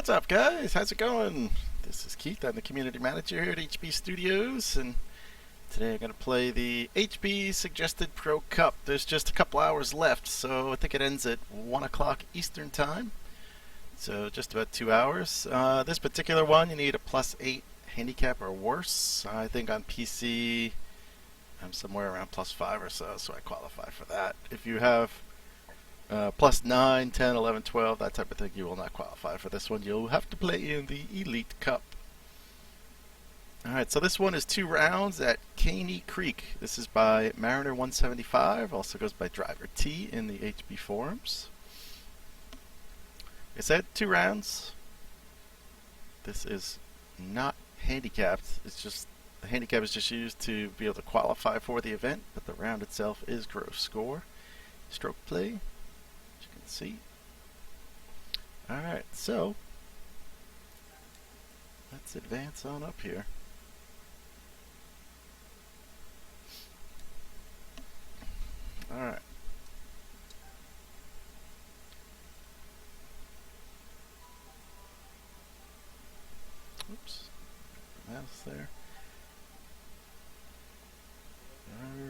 What's up, guys? How's it going? This is Keith. I'm the community manager here at HB Studios, and today I'm going to play the HB Suggested Pro Cup. There's just a couple hours left, so I think it ends at 1 o'clock Eastern Time. So just about 2 hours. This particular one, you need a +8 handicap or worse. I think on PC, I'm somewhere around +5 or so I qualify for that. If you have +9, 10, 11, 12, that type of thing, you will not qualify for this one. You'll have to play in the Elite Cup. Alright, so this one is 2 rounds at Caney Creek. This is by Mariner175, also goes by Driver T in the HB forums. Like I said, 2 rounds. This is not handicapped. It's just the handicap is just used to be able to qualify for the event, but the round itself is gross score. Stroke play, as you can see. Alright, so let's advance on up here. Alright. Oops. Mouse there.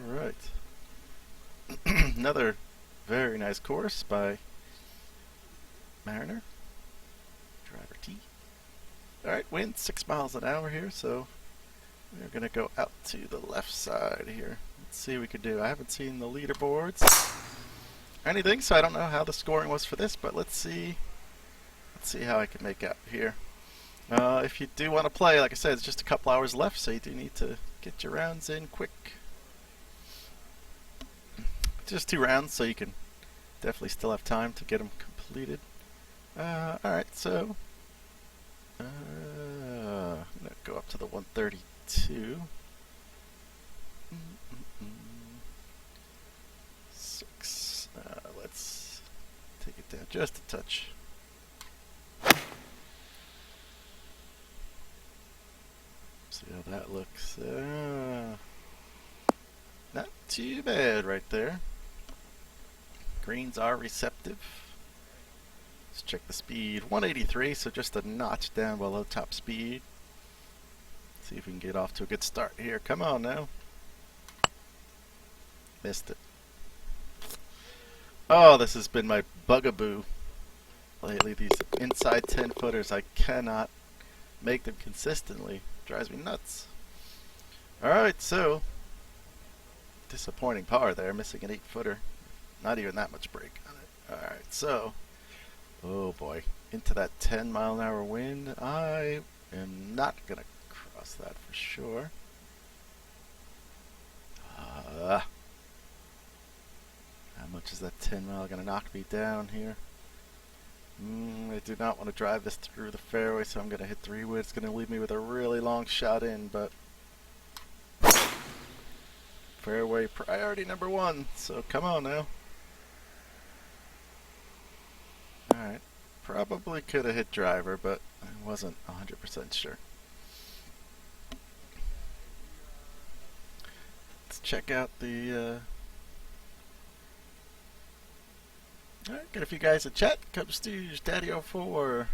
Alright. Another very nice course by Mariner. Driver T. Alright, wind 6 miles an hour here, so we're going to go out to the left side here. Let's see what we can do. I haven't seen the leaderboards or anything, so I don't know how the scoring was for this, but let's see how I can make out here. If you do want to play, like I said, it's just a couple hours left, so you do need to get your rounds in quick. Just 2 rounds, so you can definitely still have time to get them completed. Alright, so I'm going to go up to the 132. 6. Let's take it down just a touch. See how that looks. Not too bad right there. Greens are receptive. Let's check the speed. 183, so just a notch down below top speed. See if we can get off to a good start here. Come on now. Missed it. Oh, this has been my bugaboo lately. These inside 10 footers, I cannot make them consistently. Drives me nuts. Alright, so disappointing par there, missing an 8 footer. Not even that much break on it. Alright, so oh boy, into that 10 mile an hour wind. I am not gonna cross that for sure. How much is that 10 mile gonna knock me down here? I do not want to drive this through the fairway, so I'm gonna hit 3-wood. It's gonna leave me with a really long shot in, but fairway priority number 1, so come on now. Alright, probably could have hit driver, but I wasn't 100% sure. Let's check out the alright, got a few guys in chat. Cub Stooge, Daddy04,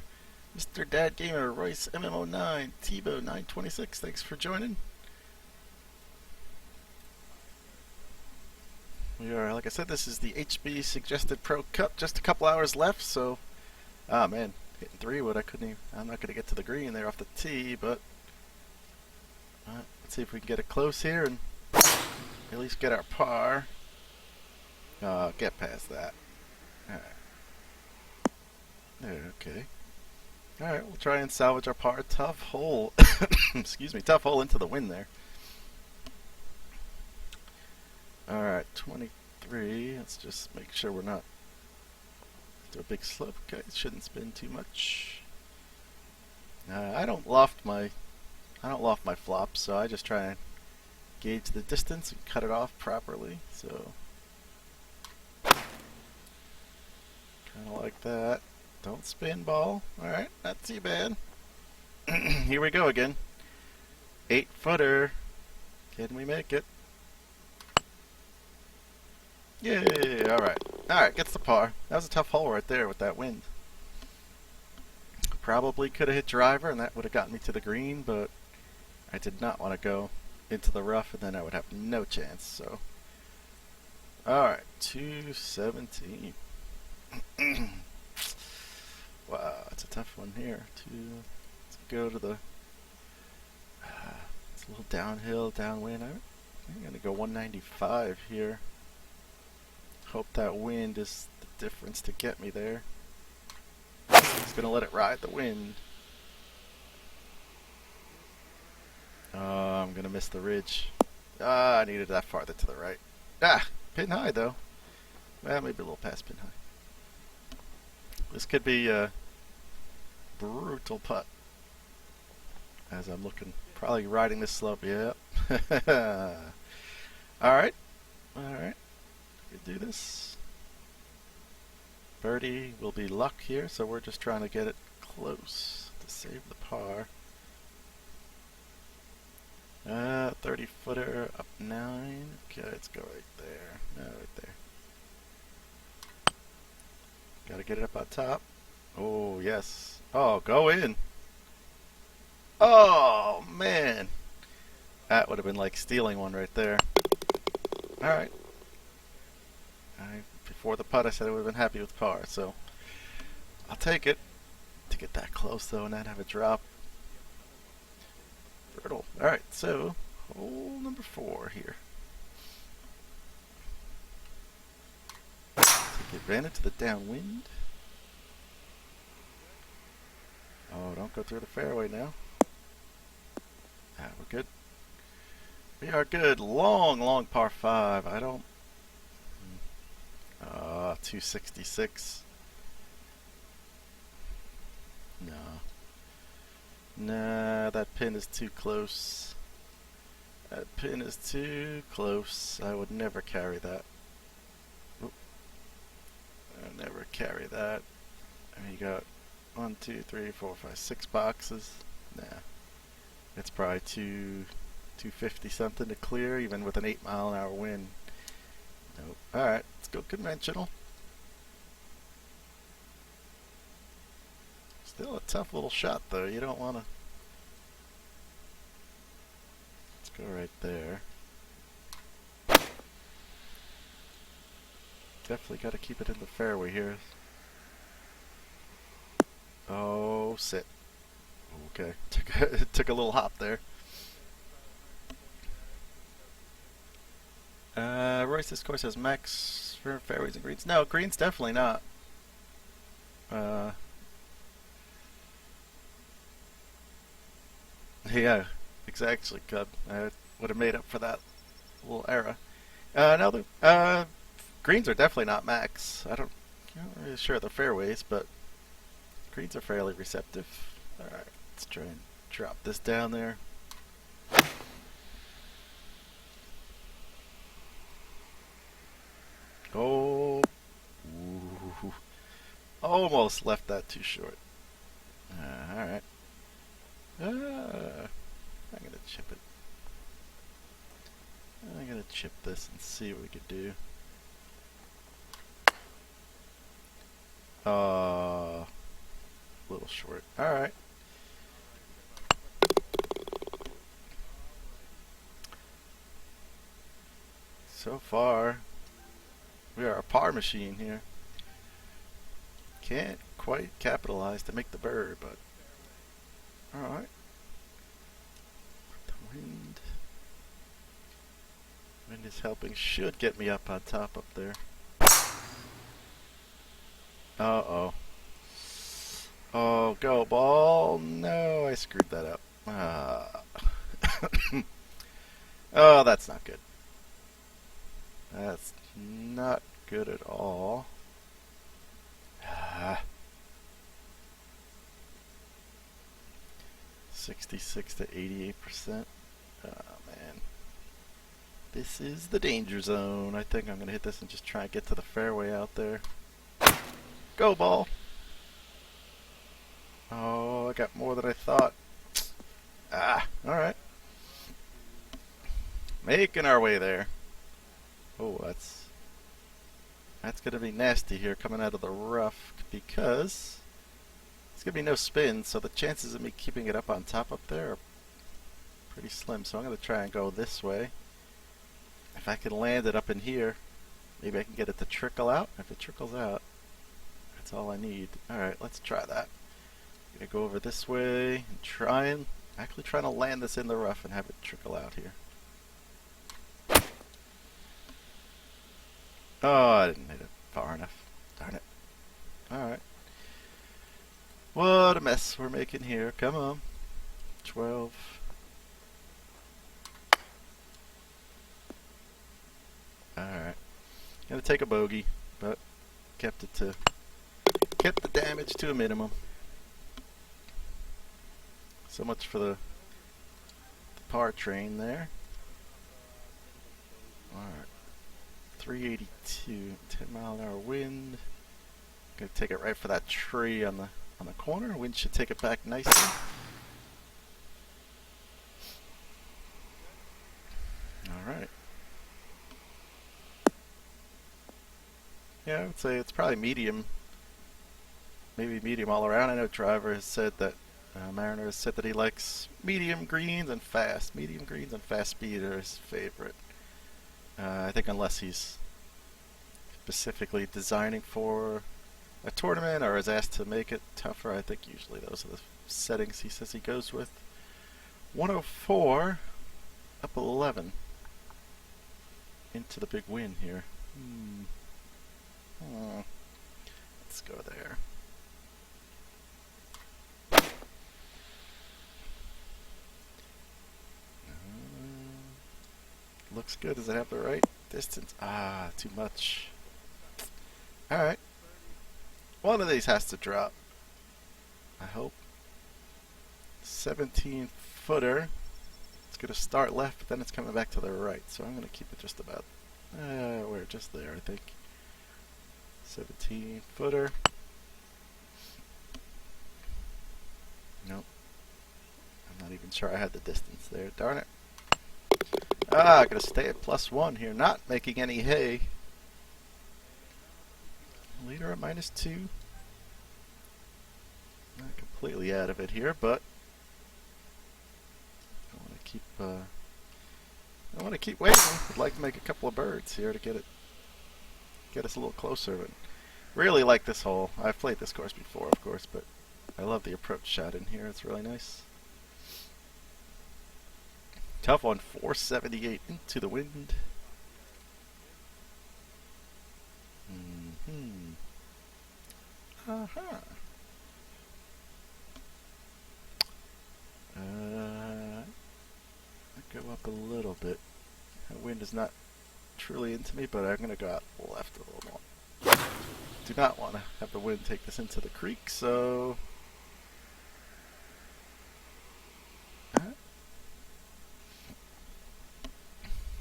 Mr. Dad Gamer, Royce MMO9, Tebow 926, thanks for joining. We are, like I said, this is the HB Suggested Pro Cup. Just a couple hours left, so ah man, hitting 3-wood. I couldn't even, I'm not gonna get to the green there off the tee, but let's see if we can get it close here and at least get our par. Get past that. Alright. Okay. Alright, we'll try and salvage our par. Tough hole. Excuse me, tough hole into the wind there. Alright, 23. Let's just make sure we're not do a big slope. Okay, it shouldn't spin too much. I don't loft my flops, so I just try and gauge the distance and cut it off properly. So kind of like that. Don't spin, ball. Alright, not too bad. Here we go again. 8 footer. Can we make it? Yay! Alright. Alright, gets the par. That was a tough hole right there with that wind. Probably could have hit driver and that would have gotten me to the green, but I did not want to go into the rough and then I would have no chance. So, alright, 217. Wow, it's a tough one here. Let's go to the. It's a little downhill, downwind. I'm going to go 195 here. Hope that wind is the difference to get me there. Just going to let it ride the wind. I'm going to miss the ridge. I needed that farther to the right. Pin high though. Well, maybe a little past pin high. This could be a brutal putt. As I'm looking, probably riding this slope. Yep. Alright. Alright. We do this. Birdie will be luck here, so we're just trying to get it close to save the par. 30 footer up 9. Okay, let's go right there. No, right there. Gotta get it up on top. Oh, yes. Oh, go in. Oh, man. That would have been like stealing one right there. Alright. Before the putt, I said I would have been happy with par, so I'll take it. To get that close, though, and not have it drop. Brutal. Alright, so hole number 4 here. Take advantage of the downwind. Oh, don't go through the fairway now. We're good. We are good. Long, long par 5. I don't. 266. No. Nah, that pin is too close. That pin is too close. I would never carry that. Oop. I would never carry that. And you got 1, 2, 3, 4, 5, 6 boxes. Nah. It's probably 250 something to clear, even with an 8-mile-an-hour wind. Nope. Alright, let's go conventional. Still a tough little shot, though. You don't want to. Let's go right there. Definitely got to keep it in the fairway here. Oh, sit. Okay, took a little hop there. Royce, this course has max for fairways and greens. No, greens definitely not. Yeah, exactly. I would have made up for that little error. No, the greens are definitely not max. I'm not really sure the fairways, but greens are fairly receptive. All right, let's try and drop this down there. Oh, ooh. Almost left that too short. All right. I'm gonna chip it. I'm gonna chip this and see what we could do. A little short. All right. So far, we are a par machine here. Can't quite capitalize to make the bird, but alright. The wind is helping. Should get me up on top up there. Uh-oh. Oh, go ball. No, I screwed that up. Oh, that's not good. That's not good at all. 66 to 88%. Oh man. This is the danger zone. I think I'm gonna hit this and just try and get to the fairway out there. Go ball. Oh, I got more than I thought. Alright. Making our way there. Oh, that's gonna be nasty here coming out of the rough because There's going to be no spin, so the chances of me keeping it up on top up there are pretty slim. So I'm going to try and go this way. If I can land it up in here, maybe I can get it to trickle out. If it trickles out, that's all I need. Alright, let's try that. I'm going to go over this way and actually trying to land this in the rough and have it trickle out here. Oh, I didn't hit it far enough. Darn it. Alright. What a mess we're making here. Come on. 12. Alright. Gonna take a bogey, but kept the damage to a minimum. So much for the par train there. Alright. 382, 10-mile-an-hour wind. Gonna take it right for that tree on the corner. Wind should take it back nicely. Alright. Yeah, I would say it's probably medium. Maybe medium all around. I know Driver has said that, Mariner has said that he likes medium greens and fast. Medium greens and fast speed are his favorite. I think unless he's specifically designing for a tournament or is asked to make it tougher, I think usually those are the settings he says he goes with. 104, up 11. Into the big win here. Let's go there. Looks good. Does it have the right distance? Ah, too much. Alright. One of these has to drop. I hope. 17-footer. It's going to start left, but then it's coming back to the right. So I'm going to keep it just about... we're just there, I think. 17-footer. Nope. I'm not even sure I had the distance there. Darn it. I'm going to stay at +1 here. Not making any hay. Leader at -2. Not completely out of it here, but I want to keep waiting. I'd like to make a couple of birds here to get us a little closer. But really like this hole. I've played this course before, of course, but I love the approach shot in here. It's really nice. Tough one, 478 into the wind. I go up a little bit. That wind is not truly into me, but I'm going to go out left a little more. Do not want to have the wind take this into the creek, so...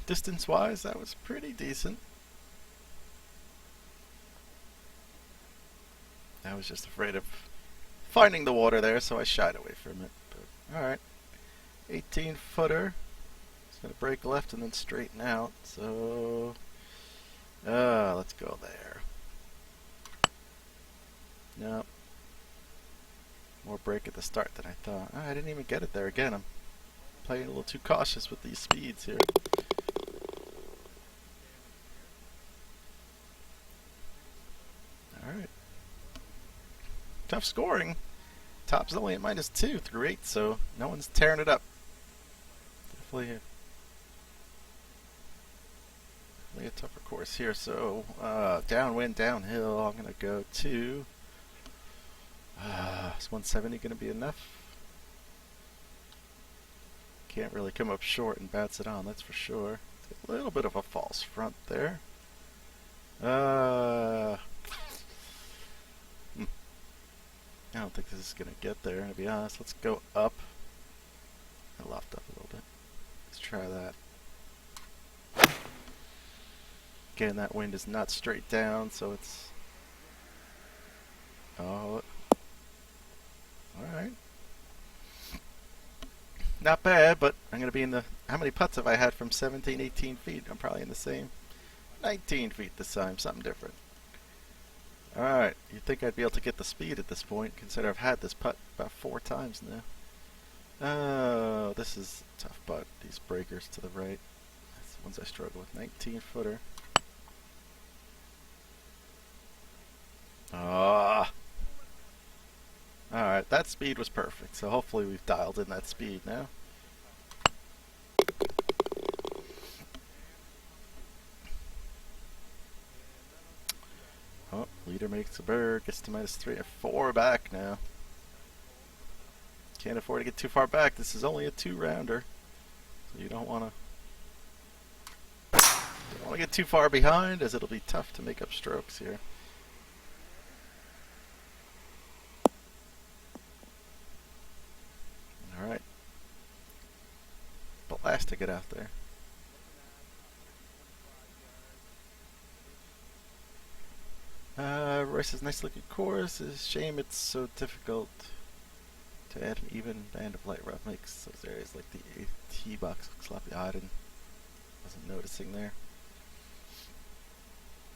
Distance-wise, that was pretty decent. I was just afraid of finding the water there, so I shied away from it. Alright. 18-footer. It's going to break left and then straighten out, so... let's go there. Nope. More break at the start than I thought. I didn't even get it there again. I'm playing a little too cautious with these speeds here. Alright. Tough scoring. Top's only at -2 through 8, so no one's tearing it up. Definitely a tougher course here. So, downwind, downhill. I'm going to go to... is 170 going to be enough? Can't really come up short and bounce it on, that's for sure. A little bit of a false front there. I don't think this is going to get there, to be honest. Let's go up. I lofted up a little bit. Let's try that. Again, that wind is not straight down, so it's... Oh. Alright. Not bad, but I'm going to be in the... How many putts have I had from 17, 18 feet? I'm probably in the same 19 feet this time, something different. Alright, you'd think I'd be able to get the speed at this point, consider I've had this putt about 4 times now. Oh, this is a tough putt. These breakers to the right. That's the ones I struggle with. 19-footer. Ah. Alright, that speed was perfect, so hopefully we've dialed in that speed now. Oh, leader makes a bird, gets to -3 or 4 back now. Can't afford to get too far back. This is only a 2-rounder, so you don't want to get too far behind, as it'll be tough to make up strokes here. All right, blast to get out there. Royce's nice looking course. It's a shame it's so difficult to add an even band of light rough. Makes those areas like the tee box look sloppy. I wasn't noticing there.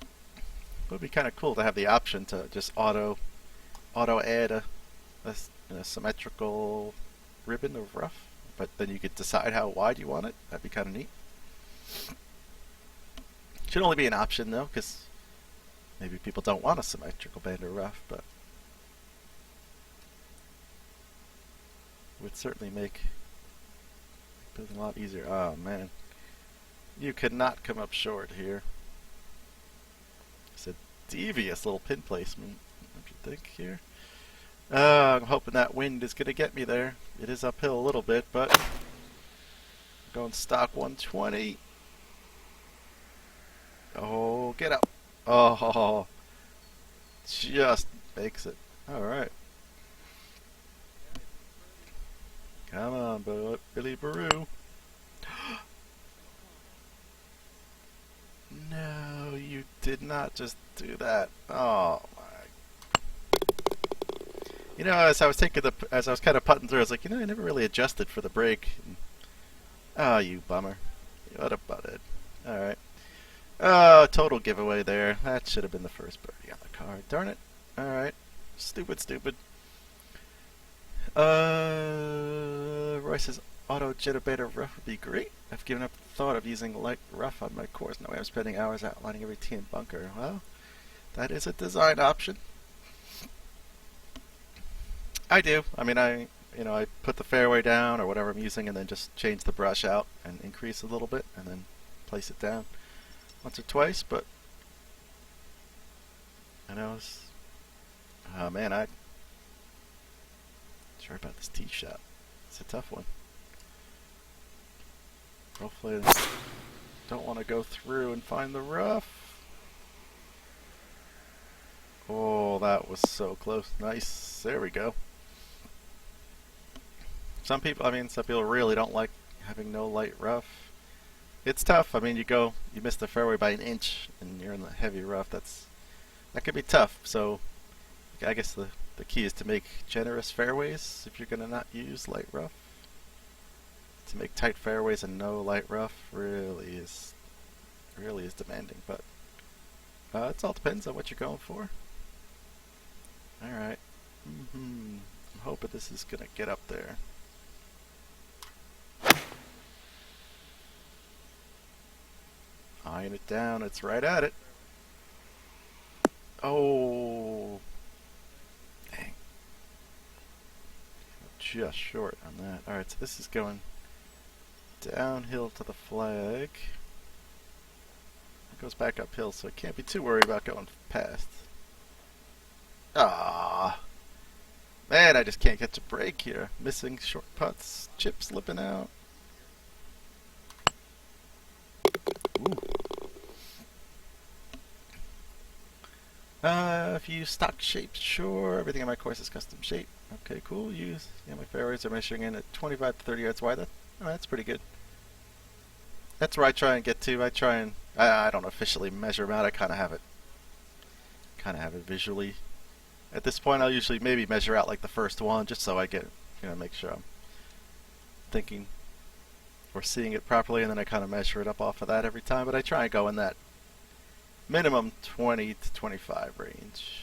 It would be kind of cool to have the option to just auto add a symmetrical ribbon of rough, but then you could decide how wide you want it. That'd be kind of neat. Should only be an option though, because maybe people don't want a symmetrical band of rough, but would certainly make building a lot easier. Oh man, you could not come up short here. It's a devious little pin placement, don't you think here? I'm hoping that wind is going to get me there. It is uphill a little bit, but I'm going stock 120. Oh, get up. Oh, just makes it. Alright. Come on, Billy Baru. No, you did not just do that. Oh my. You know, as I was kind of putting through, I was like, I never really adjusted for the break. Oh, you bummer. What a butthead. Alright. Oh, total giveaway there. That should have been the first birdie on the card. Darn it. Alright. Stupid. Royce's auto jitterbait rough would be great. I've given up the thought of using light rough on my course. No way I'm spending hours outlining every tee and bunker. Well, that is a design option. I do. I mean, I put the fairway down or whatever I'm using, and then just change the brush out and increase a little bit, and then place it down once or twice. But I know, oh man, I'm sure about this tee shot. It's a tough one. Hopefully, I don't want to go through and find the rough. Oh, that was so close. Nice. There we go. Some people really don't like having no light rough. It's tough. I mean, you miss the fairway by an inch, and you're in the heavy rough. That could be tough. So, I guess the key is to make generous fairways if you're gonna not use light rough. To make tight fairways and no light rough really is demanding. But it all depends on what you're going for. All right. I'm hoping this is gonna get up there. Eyeing it down, it's right at it. Oh, dang. Just short on that. Alright, so this is going downhill to the flag. It goes back uphill, so I can't be too worried about going past. Ah, man, I just can't catch a break here. Missing short putts, chip slipping out. Ooh. If you use stock shapes, sure. Everything on my course is custom shape. Okay, cool. My fairways are measuring in at 25 to 30 yards wide. That's pretty good. That's where I try and get to. I don't officially measure them out. I kind of have it visually. At this point, I'll usually maybe measure out like the first one, just so I get, make sure I'm thinking or seeing it properly, and then I kind of measure it up off of that every time. But I try and go in that minimum 20 to 25 range.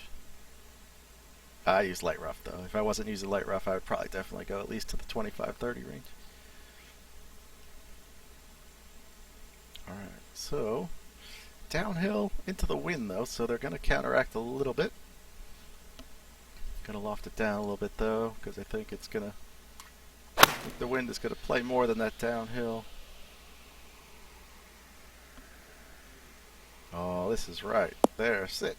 I use light rough though. If I wasn't using light rough, I would probably definitely go at least to the 25-30 range. Alright, so downhill into the wind though, so they're going to counteract a little bit. Going to loft it down a little bit though, because I think the wind is going to play more than that downhill. Oh, this is right. There, sit.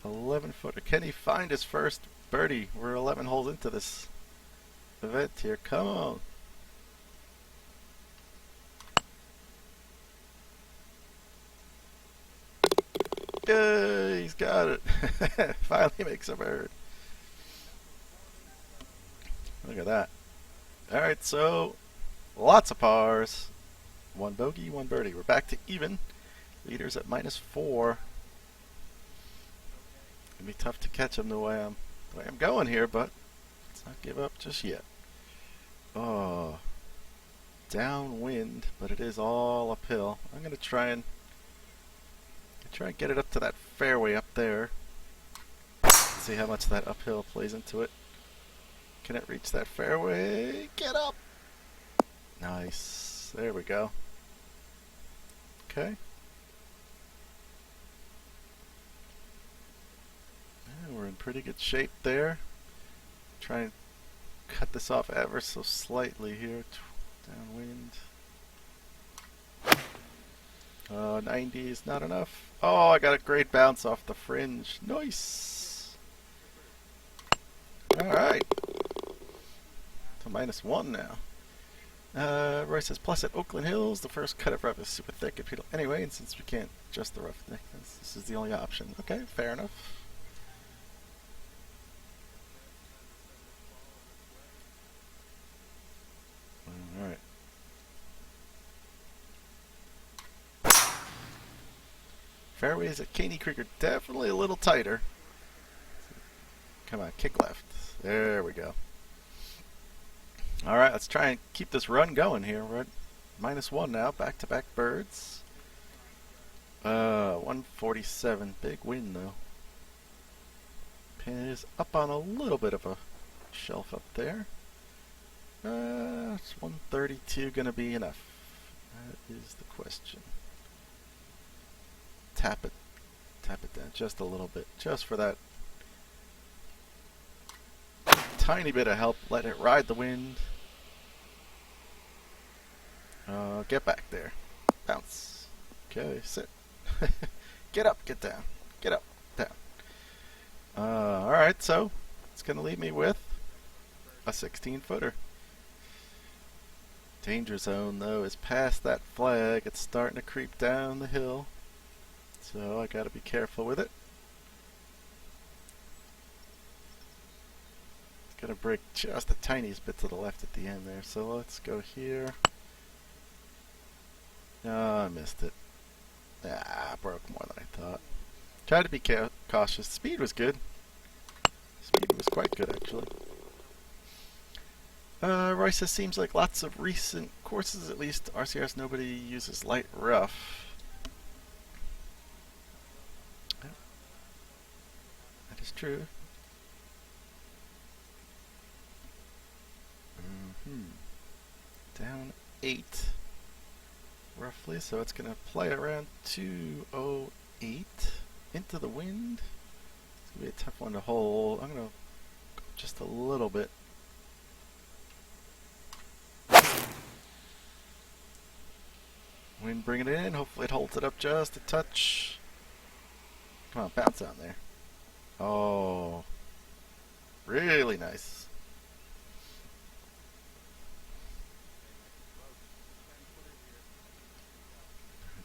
11-footer. Can he find his first birdie? We're 11 holes into this event here. Come on. Yay, he's got it. Finally makes a bird. Look at that. Alright, so lots of pars. One bogey, one birdie. We're back to even. Leaders at -4. It'll be tough to catch him the way I'm going here, but let's not give up just yet. Oh, downwind, but it is all uphill. I'm gonna try and get it up to that fairway up there. See how much that uphill plays into it. Can it reach that fairway? Get up! Nice. There we go. Okay. And we're in pretty good shape there. Try and cut this off ever so slightly here. Downwind. 90 is not enough. Oh, I got a great bounce off the fringe. Nice. Alright. To -1 now. Royce says, plus at Oakland Hills, the first cut of rough is super thick. Anyway, and since we can't adjust the rough thickness, this is the only option. Okay, fair enough. Alright. Fairways at Caney Creek are definitely a little tighter. Come on, kick left. There we go. Alright, let's try and keep this run going here. We're at -1 now, back-to-back birds. 147, big win though. Pin is up on a little bit of a shelf up there. It's 132 gonna be enough? That is the question. Tap it down just a little bit, just for that tiny bit of help. Let it ride the wind. Get back there. Bounce. Okay, sit. Get up, get down. Get up, down. Alright, so it's going to leave me with a 16-footer. Danger zone, though, is past that flag. It's starting to creep down the hill. So I got to be careful with it. It's going to break just the tiniest bit to the left at the end there. So let's go here. Oh, I missed it. Ah, broke more than I thought. Tried to be cautious. Speed was good. Speed was quite good, actually. Royce says, seems like lots of recent courses, at least RCRs, nobody uses light rough. Yeah. That is true. Down 8. Roughly, so it's going to play around 208 into the wind. It's going to be a tough one to hold. I'm going to go just a little bit. Wind bringing it in. Hopefully it holds it up just a touch. Come on, bounce down there. Oh, really nice.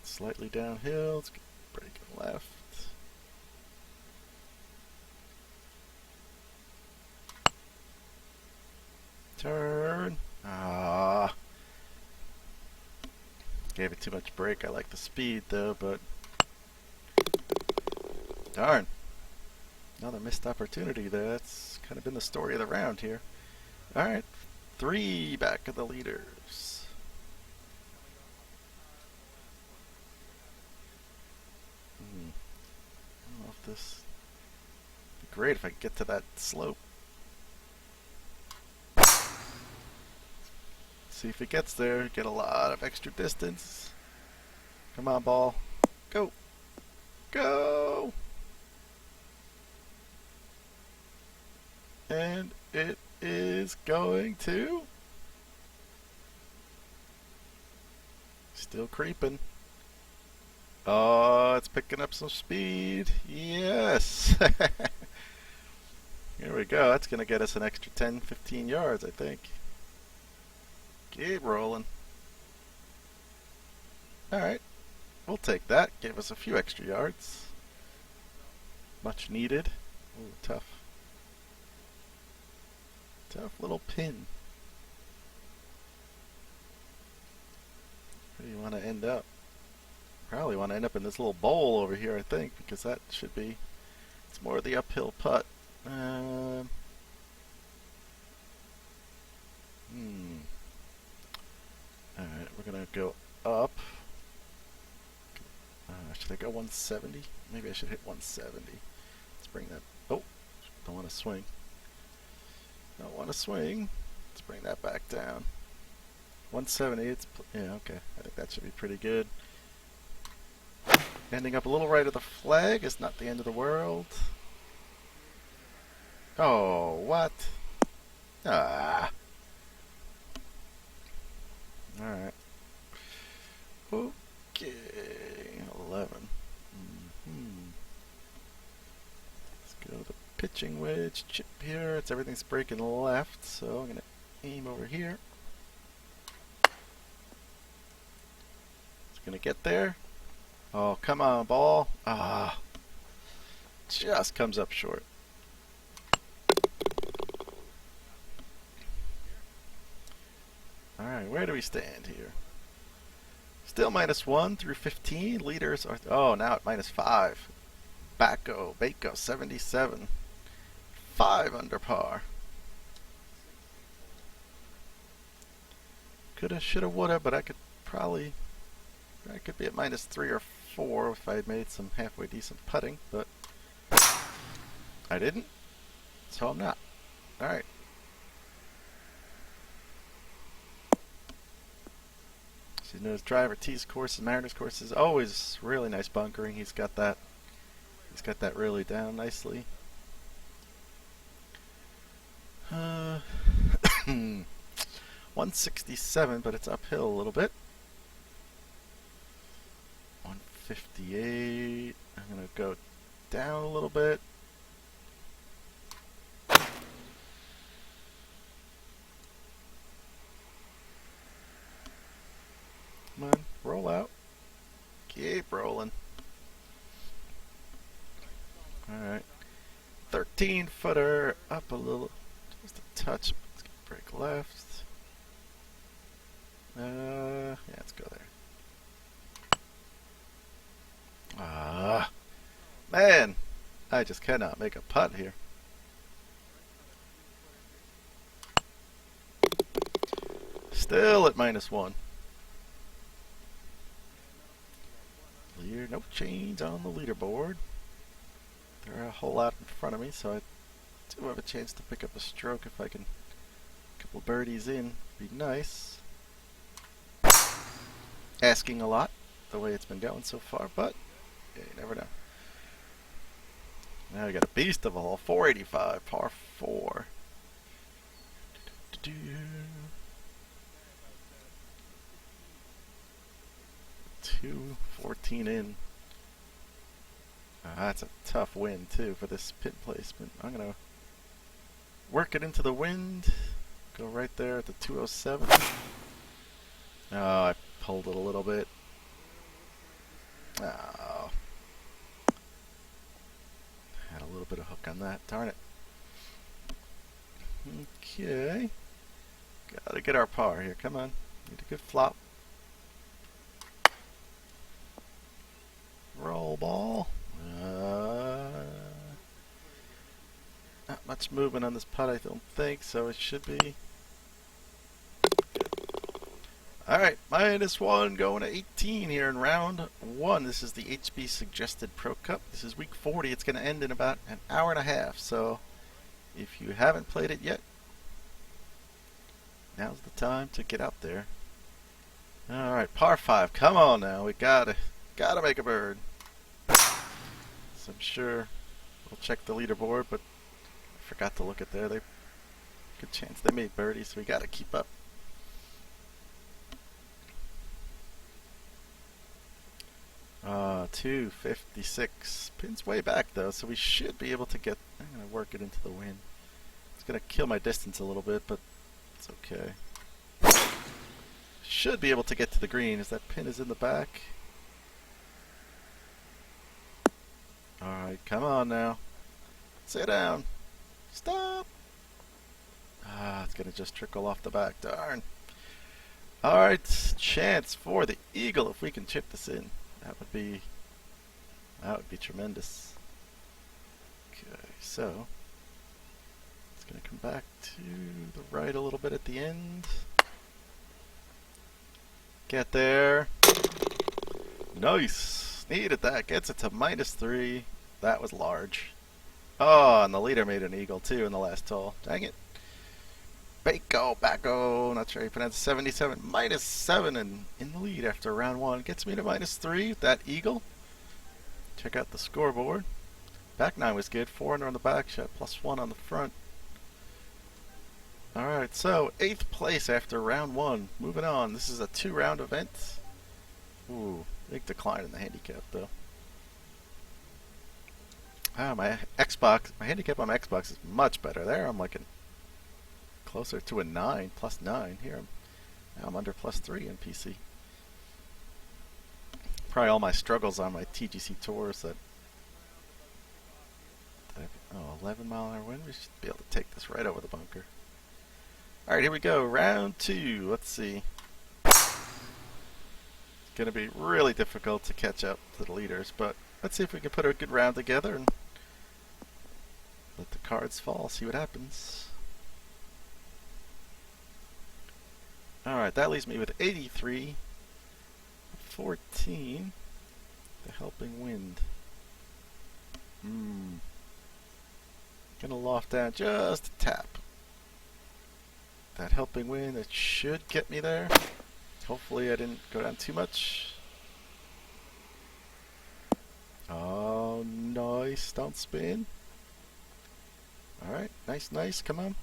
Slightly downhill. It's breaking left. Turn. Ah. Gave it too much break. I like the speed though, but darn. Another missed opportunity there. That's kind of been the story of the round here. Alright. 3 back of the leaders. I don't know if this would be great if I could get to that slope. See if it gets there. Get a lot of extra distance. Come on, ball. Go. Go! And it is going to. Still creeping. Oh, it's picking up some speed. Yes! Here we go. That's going to get us an extra 10, 15 yards, I think. Keep rolling. Alright. We'll take that. Gave us a few extra yards. Much needed. Ooh, tough. Tough little pin. Where do you want to end up? Probably want to end up in this little bowl over here, I think, because that should be. It's more of the uphill putt. Alright, we're gonna go up. Should I go 170? Maybe I should hit 170. Let's bring that. Oh, don't want to swing. Don't want to swing. Let's bring that back down. 170. It's yeah, okay. I think that should be pretty good. Ending up a little right of the flag is not the end of the world. Oh, what? Ah. Alright. Okay. 11. Let's go to the pitching wedge. Chip here. Everything's breaking left, so I'm going to aim over here. It's going to get there. Oh, come on, ball. Ah. Just comes up short. Alright, where do we stand here? Still -1 through 15. Leaders are. Oh, now at -5. Bako 77. 5 under par. Coulda, shoulda, woulda, but I could probably. I could be at -3 or 4 if I had made some halfway decent putting, but I didn't, so I'm not. Alright. So you know his driver tees course and Mariners course is always really nice bunkering. He's got that really down nicely. 167, but it's uphill a little bit. 158. I'm gonna go down a little bit. Come on, roll out. Keep rolling. Alright. 13-footer up a little. Just a touch. Let's get break left. Yeah, let's go there. Ah, man, I just cannot make a putt here. Still at -1. No change on the leaderboard. They're a whole lot in front of me, so I do have a chance to pick up a stroke if I can. A couple birdies in, be nice. Asking a lot, the way it's been going so far, but yeah, you never know. Now we got a beast of a hole, 485, par 4. 214 in. That's a tough wind too for this pin placement. I'm gonna work it into the wind. Go right there at the 207. Oh, I pulled it a little bit. Oh. Had a little bit of hook on that. Darn it. Okay. Gotta get our par here. Come on. Need a good flop. Roll ball. Not much movement on this putt, I don't think, so it should be Alright, -1 going to 18 here in round 1. This is the HB Suggested Pro Cup. This is week 40. It's going to end in about an hour and a half. So if you haven't played it yet, now's the time to get out there. Alright, par 5. Come on now. We gotta make a bird. So I'm sure we'll check the leaderboard, but I forgot to look at there. Good chance they made birdies, so we gotta keep up. Uh, 256. Pin's way back though, so we should be able to get. I'm gonna work it into the wind. It's gonna kill my distance a little bit, but it's okay. Should be able to get to the green as that pin is in the back. Alright, come on now. Sit down. Stop. Ah, it's gonna just trickle off the back. Darn. Alright, chance for the eagle if we can chip this in. That would be tremendous. Okay, so it's gonna come back to the right a little bit at the end. Get there. Nice. Needed that. Gets it to -3. That was large. Oh, and the leader made an eagle too in the last hole. Dang it. Backo, not sure how you pronounce it, 77, -7, and in the lead after round 1. Gets me to -3 with that eagle. Check out the scoreboard. Back 9 was good, 4 under on the back shot, +1 on the front. Alright, so 8th place after round 1. Moving on, this is a 2-round event. Ooh, big decline in the handicap though. Ah, my handicap on my Xbox is much better. There I'm like closer to a 9, +9. Here I'm under +3 in PC. Probably all my struggles on my TGC tours that 11-mile-an-hour wind. We should be able to take this right over the bunker. Alright, here we go. Round 2. Let's see. It's going to be really difficult to catch up to the leaders, but let's see if we can put a good round together and let the cards fall, see what happens. Alright, that leaves me with 83, 14, the helping wind. Gonna loft down just a tap. That helping wind, that should get me there. Hopefully I didn't go down too much. Oh, nice, don't spin. Alright, nice, come on.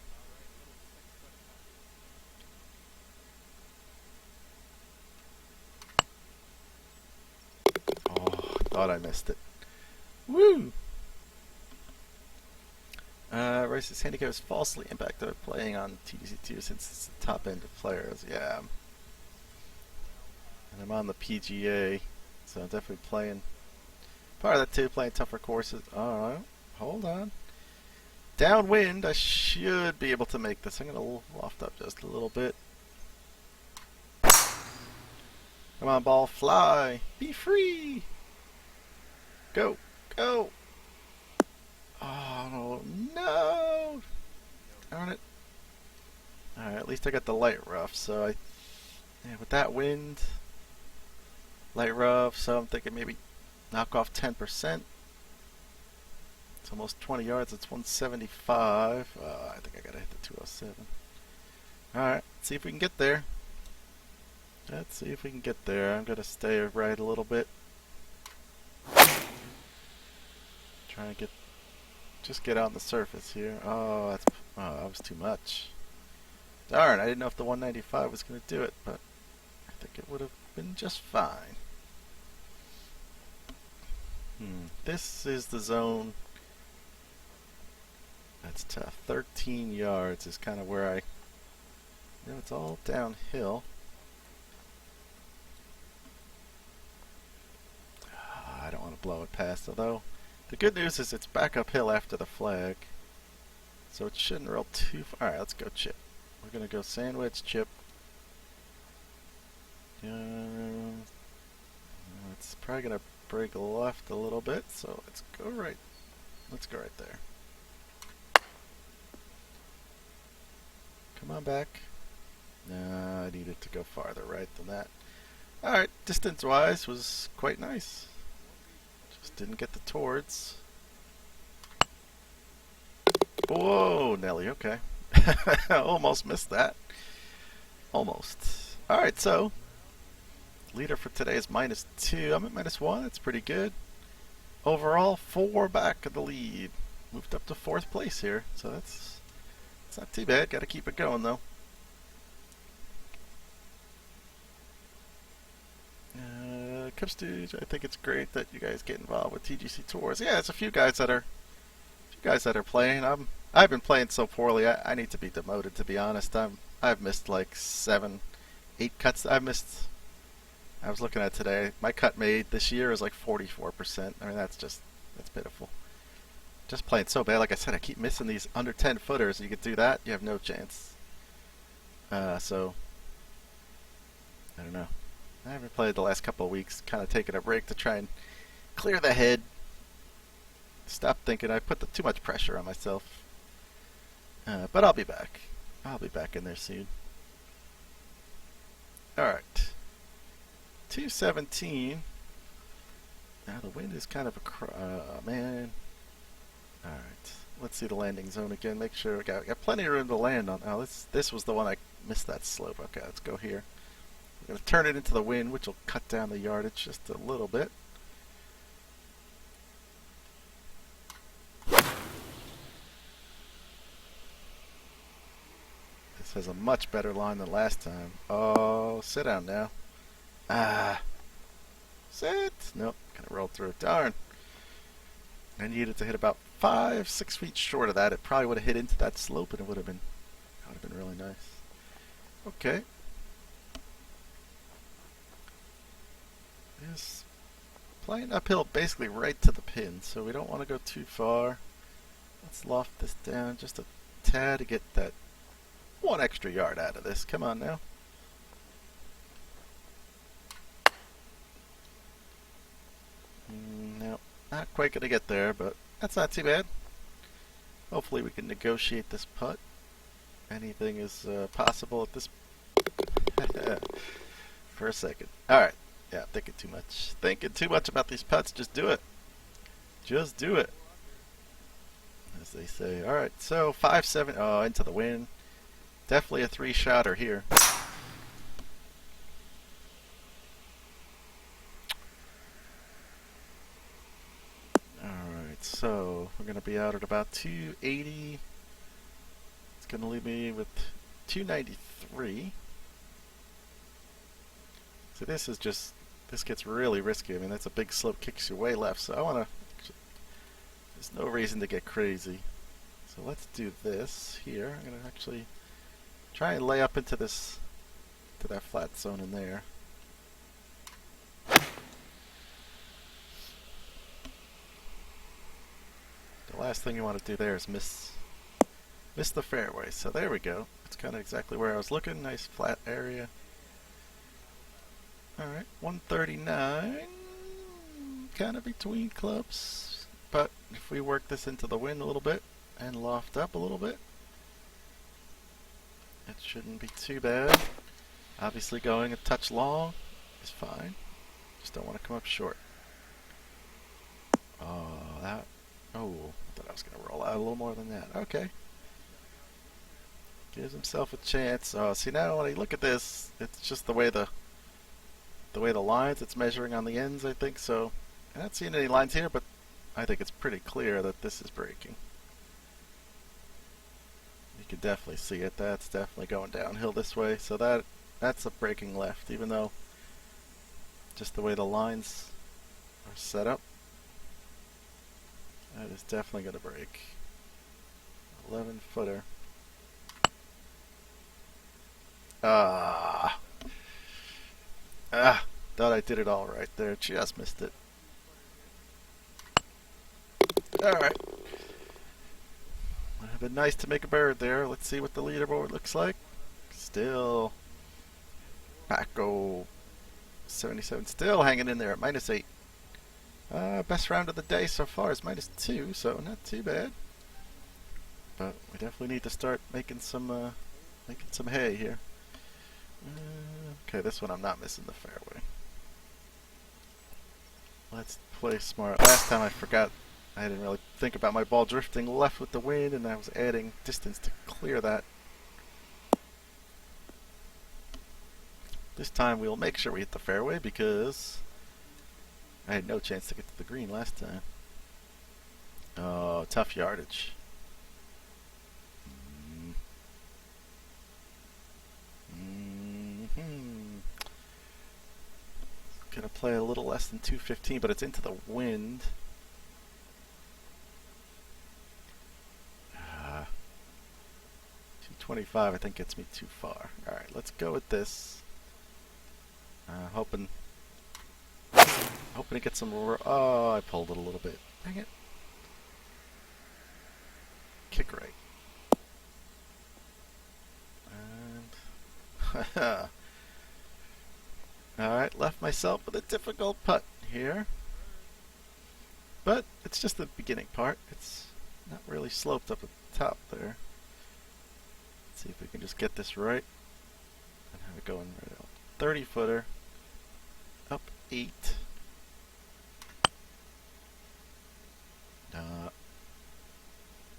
Thought I missed it. Woo! Race's handicap is falsely impacted by playing on TGC2 since it's the top end of players. Yeah. And I'm on the PGA, so I'm definitely playing. Part of that too, playing tougher courses. Alright, hold on. Downwind, I should be able to make this. I'm going to loft up just a little bit. Come on, ball, fly. Be free. Go. Oh, no. Darn it. Alright, at least I got the light rough, so with that wind, light rough, so I'm thinking maybe knock off 10%. It's almost 20 yards, it's 175. I think I gotta hit the 207. Alright, let's see if we can get there. I'm gonna stay right a little bit. Trying to get on the surface here. Oh, that was too much. Darn, I didn't know if the 195 was gonna do it, but I think it would have been just fine. This is the zone. That's tough. 13 yards is kind of where it's all downhill. I don't want to blow it past, although the good news is it's back uphill after the flag, so it shouldn't roll too far. Alright, let's go chip. We're going to go sandwich, chip. It's probably going to break left a little bit, so let's go right. Let's go right there. Come on back. Nah, I need it to go farther right than that. Alright, distance-wise was quite nice. Just didn't get the towards. Whoa, Nelly, okay. Almost missed that. Almost. Alright, so leader for today is -2. I'm at -1. That's pretty good. Overall, 4 back of the lead. Moved up to 4th place here, so it's not too bad. Got to keep it going though. Cubstooge, I think it's great that you guys get involved with TGC Tours. Yeah, it's a few guys that are playing. I've been playing so poorly. I need to be demoted, to be honest. I've missed like 7, 8 cuts. I was looking at today. My cut made this year is like 44%. I mean, that's pitiful. Just playing so bad. Like I said, I keep missing these under 10 footers. You could do that, you have no chance. So I don't know. I haven't played the last couple of weeks. Kind of taking a break to try and clear the head. Stop thinking. I put too much pressure on myself. But I'll be back. I'll be back in there soon. Alright. 217. Now the wind is kind of man. Alright. Let's see the landing zone again. Make sure we got plenty of room to land on. Oh, this was the one I missed that slope. Okay, let's go here. We're going to turn it into the wind, which will cut down the yardage just a little bit. This has a much better line than last time. Oh, sit down now. Sit. Nope, kind of rolled through. Darn. I needed to hit about 5, 6 feet short of that. It probably would have hit into that slope, and it would have been really nice. Okay. Is playing uphill basically right to the pin, so we don't want to go too far. Let's loft this down just a tad to get that 1 extra yard out of this. Come on now. No, not quite going to get there, but that's not too bad. Hopefully we can negotiate this putt. Anything is possible at this for a second. Alright. Yeah, thinking too much. Thinking too much about these putts. Just do it. Just do it. As they say. Alright, so 5-7. Oh, into the wind. Definitely a 3-shotter here. Alright, so we're going to be out at about 280. It's going to leave me with 293. So this gets really risky. I mean, that's a big slope, kicks you way left, so I want to, there's no reason to get crazy. So let's do this here. I'm going to actually try and lay up into that flat zone in there. The last thing you want to do there is miss the fairway. So there we go. It's kind of exactly where I was looking. Nice flat area. Alright, 139, kind of between clubs, but if we work this into the wind a little bit and loft up a little bit, it shouldn't be too bad. Obviously going a touch long is fine, just don't want to come up short. Oh, I thought I was going to roll out a little more than that. Okay. Gives himself a chance. Oh, see now when I look at this, it's just the way the lines it's measuring on the ends, I think. So I'm not seeing any lines here, but I think it's pretty clear that this is breaking. You can definitely see it. That's definitely going downhill this way. So that's a breaking left, even though just the way the lines are set up, that is definitely going to break. 11-footer. Thought I did it all right there. Just missed it. Alright. Would have been nice to make a bird there. Let's see what the leaderboard looks like. Still Paco 77 still hanging in there at -8. Best round of the day so far is -2, so not too bad. But we definitely need to start making some hay here. Okay, this one I'm not missing the fairway. Let's play smart. Last time I forgot, I didn't really think about my ball drifting left with the wind, and I was adding distance to clear that. This time we'll make sure we hit the fairway because I had no chance to get to the green last time. Oh, tough yardage. Gonna play a little less than 215, but it's into the wind. 225 I think gets me too far. Alright, let's go with this. Hoping to get some... Oh, I pulled it a little bit. Dang it. Kick right. And... Alright, left myself with a difficult putt here. But it's just the beginning part. It's not really sloped up at the top there. Let's see if we can just get this right. And have it going right out. 30 footer. Up 8.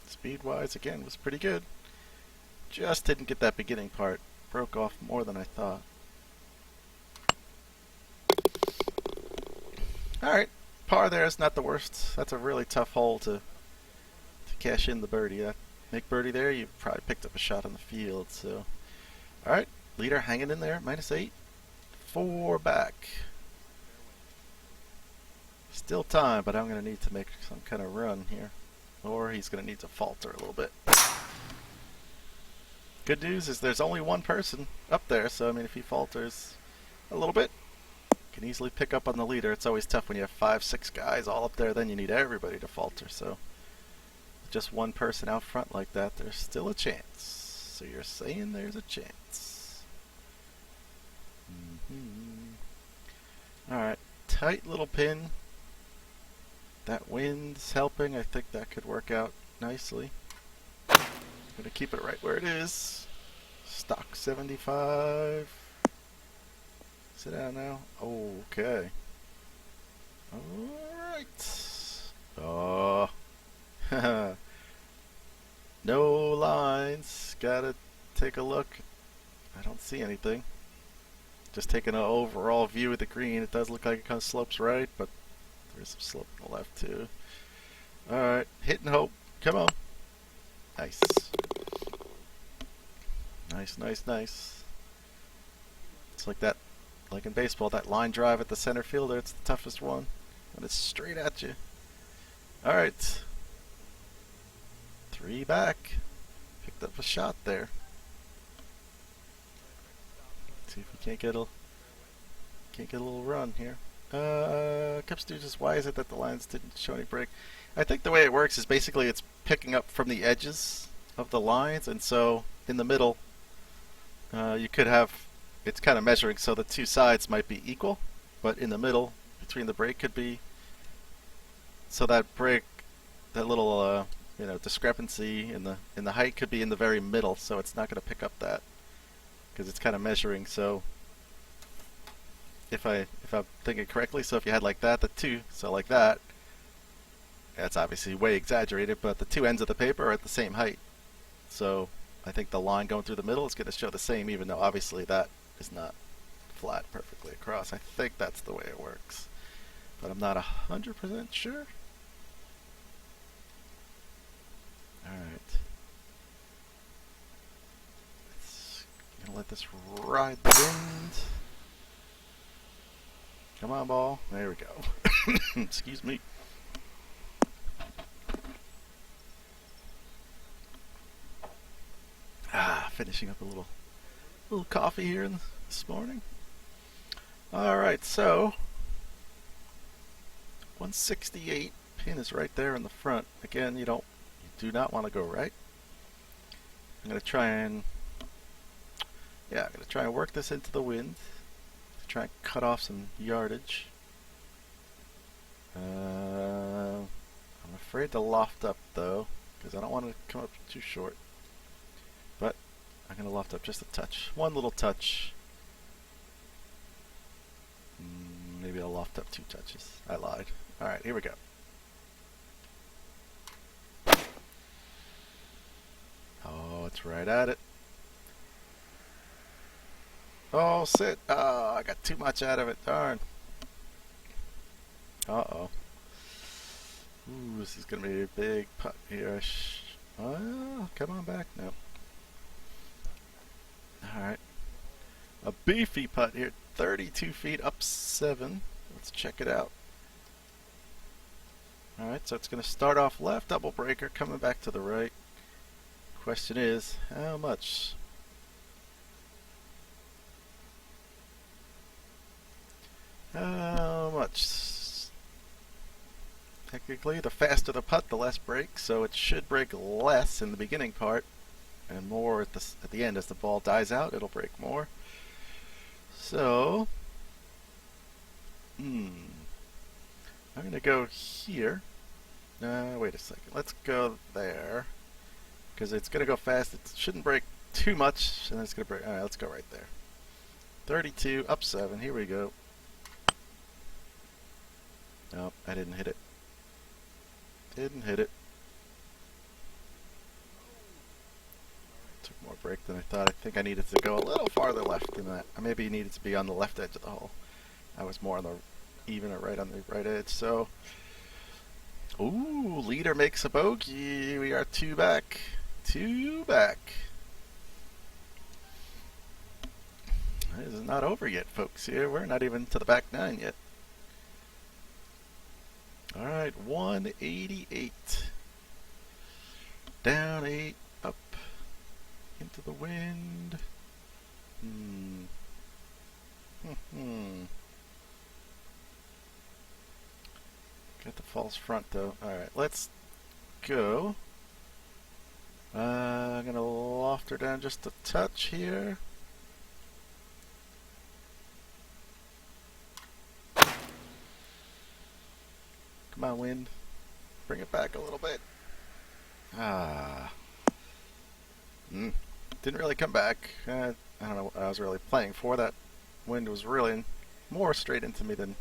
Speed wise again was pretty good. Just didn't get that beginning part. Broke off more than I thought. Alright, par there is not the worst. That's a really tough hole to cash in the birdie. Make birdie there, you probably picked up a shot on the field. So, alright, leader hanging in there, -8. 4 back. Still time, but I'm going to need to make some kind of run here. Or he's going to need to falter a little bit. Good news is there's only one person up there, so I mean if he falters a little bit, can easily pick up on the leader. It's always tough when you have 5, 6 guys all up there, then you need everybody to falter. So just one person out front like that, there's still a chance. So you're saying there's a chance. Alright, tight little pin. That wind's helping. I think that could work out nicely. Gonna keep it right where it is. Stock 75. Sit down now. Okay. Alright. Oh. No lines. Gotta take a look. I don't see anything. Just taking an overall view of the green. It does look like it kind of slopes right, but there's some slope on the left too. Alright. Hit and hope. Come on. Nice. Nice, nice, nice. It's like that. Like in baseball, that line drive at the center fielder, it's the toughest one. And it's straight at you. Alright. 3 back. Picked up a shot there. Let's see if we can't get a little run here. Cup Stooges, why is it that the lines didn't show any break? I think the way it works is basically it's picking up from the edges of the lines, and so in the middle, you could have, it's kind of measuring so the two sides might be equal, but in the middle between the break could be, so that break, that little discrepancy in the height could be in the very middle, so it's not going to pick up that because it's kind of measuring. So if I'm thinking correctly, so if you had like that, the two, so like that, that's obviously way exaggerated, but the two ends of the paper are at the same height. So I think the line going through the middle is going to show the same, even though obviously that is not flat perfectly across. I think that's the way it works, but I'm not 100% sure. Alright. Gonna let this ride the wind. Come on, ball. There we go. Excuse me. Finishing up a little coffee here this morning. Alright, so 168 pin is right there in the front. Again, you do not want to go right. I'm gonna try and work this into the wind to try and cut off some yardage. I'm afraid to loft up though, because I don't want to come up too short. But I'm going to loft up just a touch. One little touch. maybe I'll loft up 2 touches. I lied. Alright, here we go. Oh, it's right at it. Oh, sit. Oh, I got too much out of it. Darn. Uh-oh. Ooh, this is going to be a big putt here. Oh, come on back. No. Alright. A beefy putt here. 32 feet, up 7. Let's check it out. Alright, so it's going to start off left, double breaker, coming back to the right. Question is, how much? How much? Technically, the faster the putt, the less break, so it should break less in the beginning part, and more at the end. As the ball dies out, it'll break more. So, I'm going to go here. Wait a second. Let's go there, because it's going to go fast. It shouldn't break too much, and then it's going to break. All right, let's go right there. 32, up 7. Here we go. Nope, I didn't hit it. Didn't hit it. Took more break than I thought. I think I needed to go a little farther left than that. I maybe needed to be on the left edge of the hole. I was more on the even or right on the right edge. So, ooh, leader makes a bogey. We are 2 back. 2 back. This is not over yet, folks. Here, we're not even to the back 9 yet. Alright, 188. Down 8, up into the wind. Got the false front though. Alright, let's go. I'm gonna loft her down just a touch here. Come on, wind. Bring it back a little bit. Didn't really come back. I don't know what I was really playing for. That wind was really more straight into me than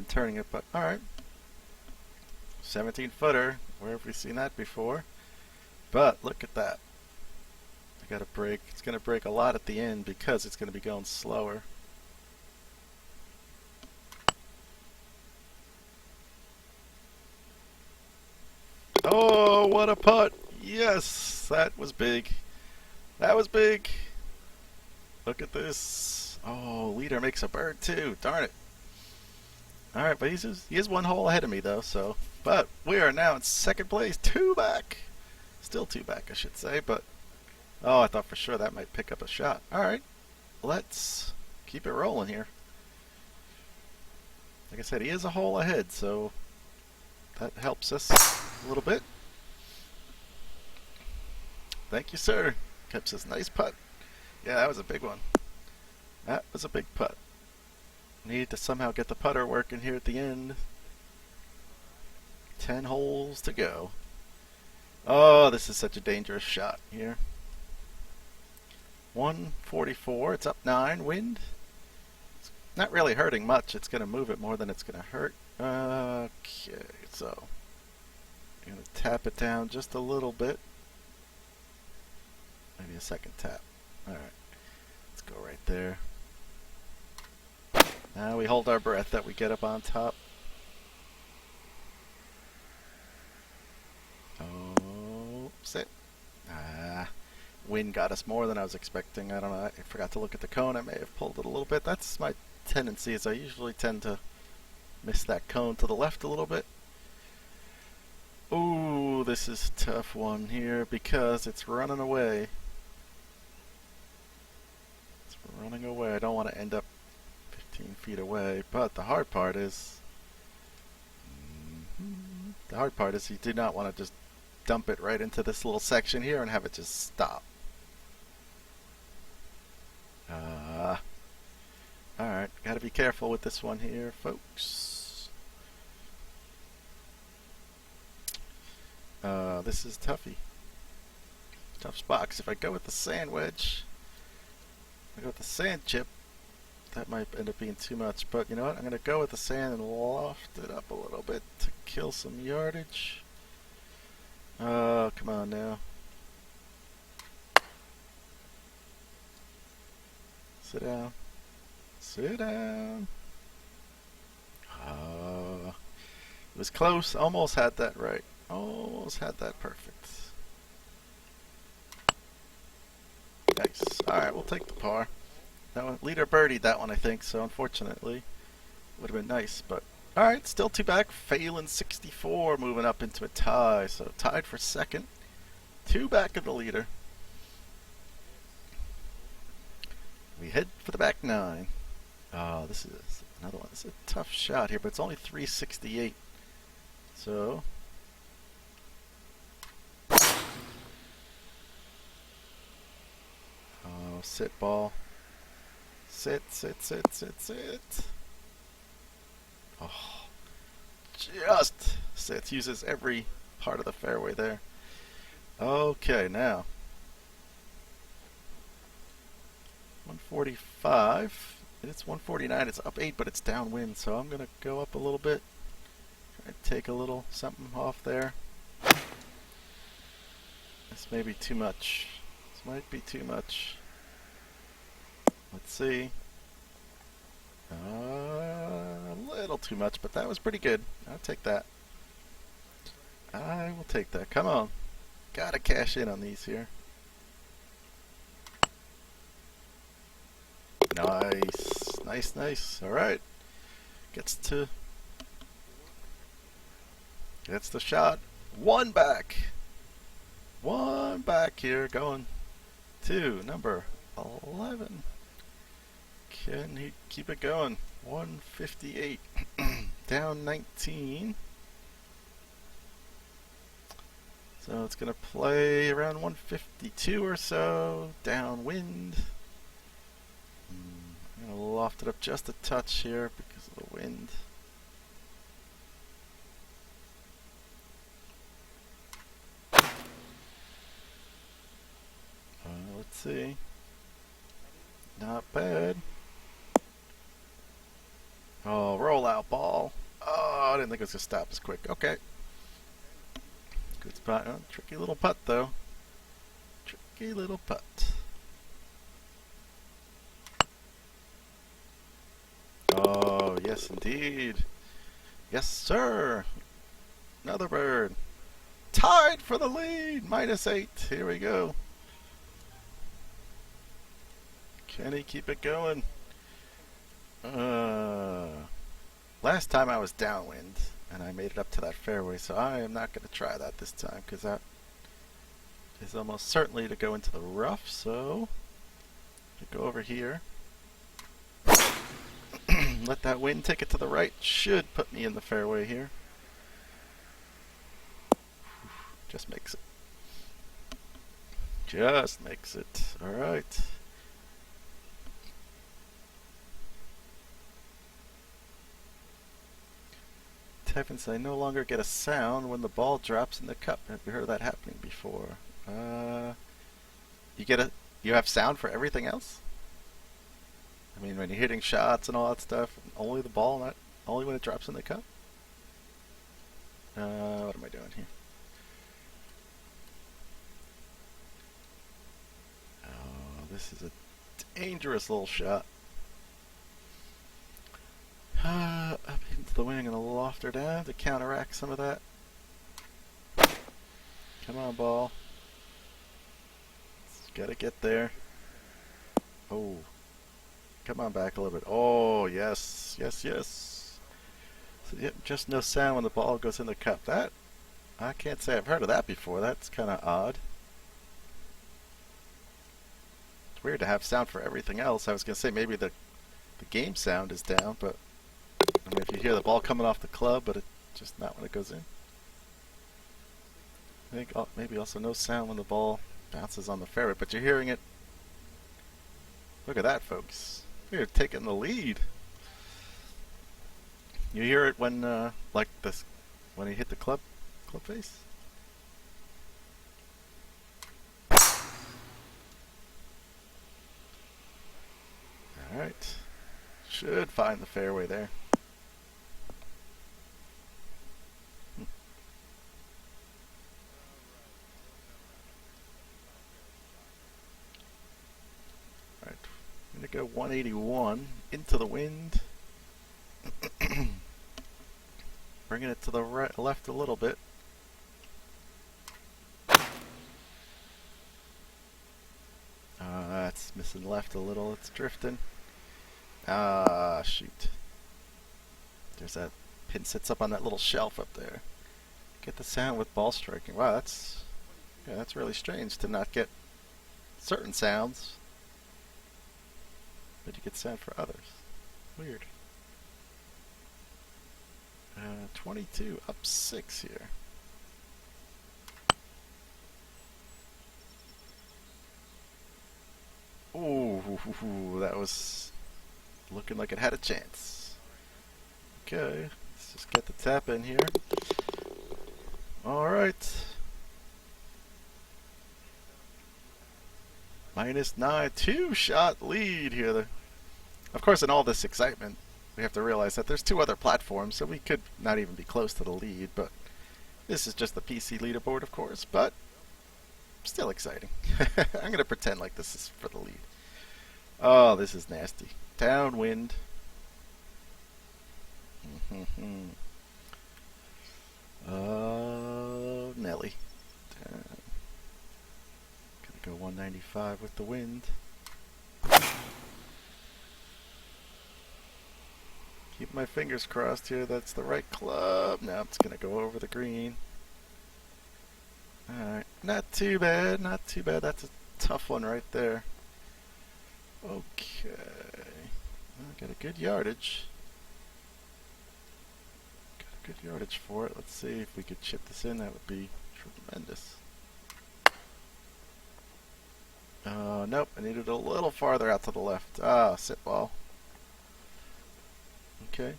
turning it, but alright. 17 footer. Where have we seen that before? But look at that. I got a break. It's going to break a lot at the end because it's going to be going slower. Oh, what a putt! Yes, that was big. That was big. Look at this. Oh, leader makes a bird too. Darn it. All right, but he is 1 hole ahead of me though. So, but we are now in 2nd place, 2 back. Still 2 back, I should say. But oh, I thought for sure that might pick up a shot. All right, let's keep it rolling here. Like I said, he is a hole ahead, so that helps us a little bit. Thank you, sir. Kept us nice putt. Yeah, that was a big one. That was a big putt. Need to somehow get the putter working here at the end. 10 holes to go. Oh, this is such a dangerous shot here. 144. It's up 9. Wind. It's not really hurting much. It's going to move it more than it's going to hurt. Okay, so I'm going to tap it down just a little bit. Maybe a 2nd tap. Alright, let's go right there. Now we hold our breath that we get up on top. Oh, sit. Wind got us more than I was expecting. I don't know. I forgot to look at the cone. I may have pulled it a little bit. That's my tendency, is I usually tend to miss that cone to the left a little bit. Ooh, this is a tough one here because it's running away. It's running away. I don't want to end up 15 feet away, but the hard part is you do not want to just dump it right into this little section here and have it just stop. Alright, gotta be careful with this one here, folks. This is toughy. Tough spot, 'cause if I go with the sand wedge, I go with the sand chip, that might end up being too much, but you know what? I'm going to go with the sand and loft it up a little bit to kill some yardage. Oh, come on now. Sit down. Sit down. It was close. Almost had that right. Almost had that perfect. Nice. Alright, we'll take the par. That one, leader birdied that one, I think, so unfortunately would have been nice, but alright, still 2 back. Phelan 64 moving up into a tie, so tied for second. 2 back of the leader. We head for the back 9. Oh, this is another one. This is a tough shot here, but it's only 368. So sit ball. Sit. Oh, just sits. Uses every part of the fairway there. Okay, now 145. It's 149. It's up 8, but it's downwind, so I'm gonna go up a little bit. Try to take a little something off there. This may be too much. This might be too much. Let's see. A little too much, but that was pretty good. I'll take that. I will take that. Come on. Gotta cash in on these here. Nice. Nice. Alright. Gets the shot. One back here, going to number 11. Can he keep it going? 158. Down 19. So it's going to play around 152 or so. Downwind. I'm going to loft it up just a touch here because of the wind. Let's see. Not bad. Oh, roll out ball. Oh, I didn't think it was going to stop as quick. Okay. Good spot. Oh, tricky little putt, though. Tricky little putt. Oh, yes, indeed. Yes, sir. Another bird. Tied for the lead. -8. Here we go. Can he keep it going? Last time I was downwind and I made it up to that fairway, so I am not going to try that this time because that is almost certainly to go into the rough. So go over here. Let that wind take it to the right. Should put me in the fairway here. Just makes it. Just makes it. All right. Heavens, I no longer get a sound when the ball drops in the cup. Have you heard of that happening before? You have sound for everything else? I mean, when you're hitting shots and all that stuff, only the ball, not only when it drops in the cup? What am I doing here? Oh, this is a dangerous little shot. Up into the wing and a loft her down to counteract some of that. Come on, ball. Gotta get there. Oh. Come on back a little bit. Oh, yes. Yes. So, yep, just no sound when the ball goes in the cup. That, I can't say I've heard of that before. That's kind of odd. It's weird to have sound for everything else. I was going to say maybe the game sound is down, but I mean, if you hear the ball coming off the club, but it's just not when it goes in. I think maybe also no sound when the ball bounces on the fairway, but you're hearing it. Look at that, folks. We're taking the lead. You hear it when, like this, when he hit the club face. All right. Should find the fairway there. Alright, I'm going to go 181 into the wind. Bringing it to the right, left a little bit. That's missing left a little. It's drifting. Ah, shoot. There's that pin sits up on that little shelf up there. Get the sound with ball striking. Wow, that's really strange to not get certain sounds, but you get sound for others. Weird. 22 up 6 here. Ooh, that was looking like it had a chance. Okay, let's just get the tap in here. Alright. -9, 2-shot lead here. Of course, in all this excitement, we have to realize that there's 2 other platforms, so we could not even be close to the lead, but this is just the PC leaderboard, of course, but still exciting. I'm going to pretend like this is for the lead. Oh, this is nasty. Downwind. Oh, Nelly. Gonna go 195 with the wind. Keep my fingers crossed here. That's the right club. Now it's gonna go over the green. Alright, not too bad, not too bad. That's a tough one right there. Okay. Well, got a good yardage. Got a good yardage for it. Let's see if we could chip this in. That would be tremendous. Nope. I needed a little farther out to the left. Ah, sit ball. Okay.